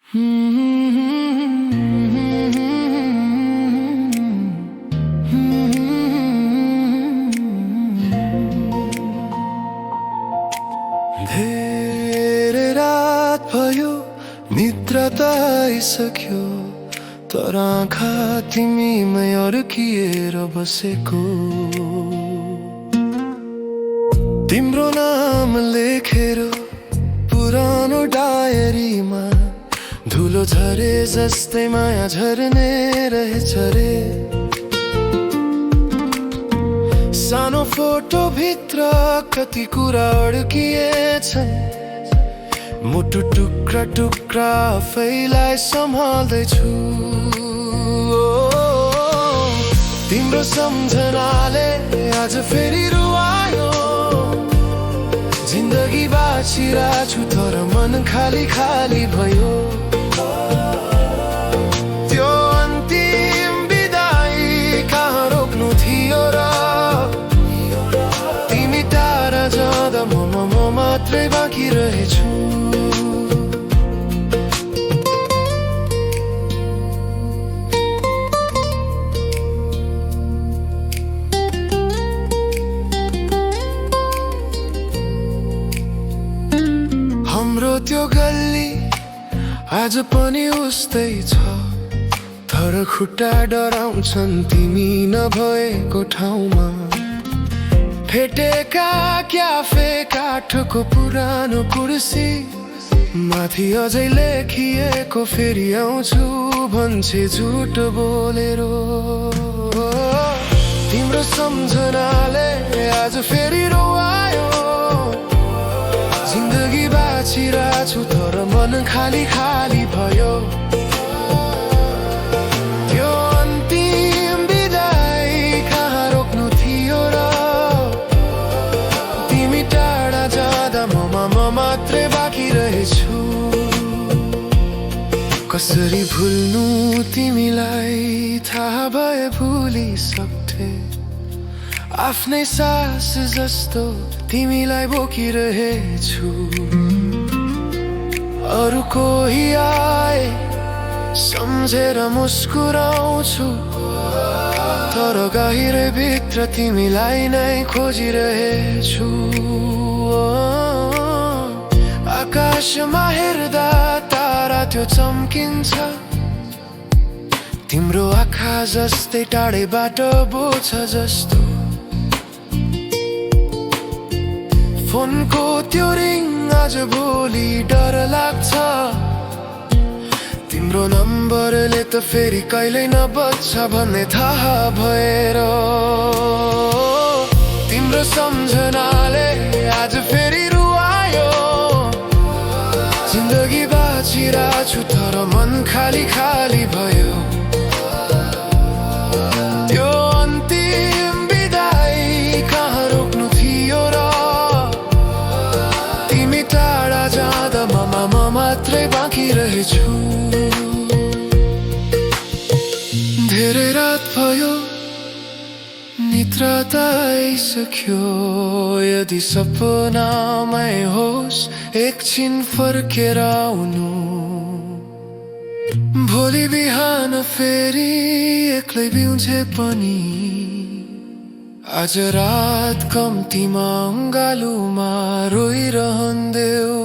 धेरै रात भयो निद्रा त आइसक्यो तर आँखा तिमीमै अड्किएर बसेको तिम्रो नाम लेखेर पुरानो डायरीमा धुलो झरे जस्तै माया झर्ने रहेछ रे सानो फोटो भित्र कति कुरा अड्किएछन् मुटु टुक्रा टुक्रा आफैलाई सम्हाल्दैछु तिम्रो सम्झनाले आज फेरि रुवायो जिन्दगी बाँचिरहेछु तर मन खाली खाली भयो त्यो अन्तिम बिदाई कहाँ रोक्नु थियो र तिमी टाढा जाँदा म मात्रै बाँकी रहेछु हाम्रो त्यो गल्ली आज पनि उस्तै छ तर खुट्टा डराउँछन् तिमी नभएको ठाउँमा फेटेका क्याफे काठको पुरानो कुर्सी माथि अझै लेखिएको फेरि आउँछु भन्छे झुट बोलेर तिम्रो सम्झनाले आज फेरि रोवायो जिन्दगी बाँचिरहेछु तर मन खाली खाली भयो त्यो अन्तिम बिदाई कहाँ रोक्नु थियो र तिमी टाढा जाँदा म मात्रै बाँकी रहेछु कसरी भुल्नु तिमीलाई थाहा भए भुलिसक्थे आफ्नै सास जस्तो तिमीलाई बोकिरहेछु अरू कोही आए सम्झेर मुस्कुराउँछु तर गहिरै भित्र तिमीलाई नै खोजिरहेछु आकाशमा हेर्दा तारा त्यो चम्किन्छ तिम्रो आँखा जस्तै टाढैबाट बोल्छ जस्तो फोनको त्यो रिङ आज भोलि डर लाग्छ तिम्रो नम्बरले त फेरि कहिल्यै नबज्छ भन्ने थाहा भएर तिम्रो सम्झनाले आज फेरि रुवायो जिन्दगी बाँचिरहेछु तर मन खाली खाली भयो त्यो अन्तिम बिदाई कहाँ रोक्नु थियो र तिमी टाढा जाँदा म मात्रै बाँकी रहेछु धेरै रात भयो निद्रा त आइसक्यो यदि सपनामै होस् एकछिन फर्केर आउनु भोलि बिहान फेरि एक्लै बिउँझे पनि आज रात कम्तीमा अङ्गालुमा रोइरहन्देऊ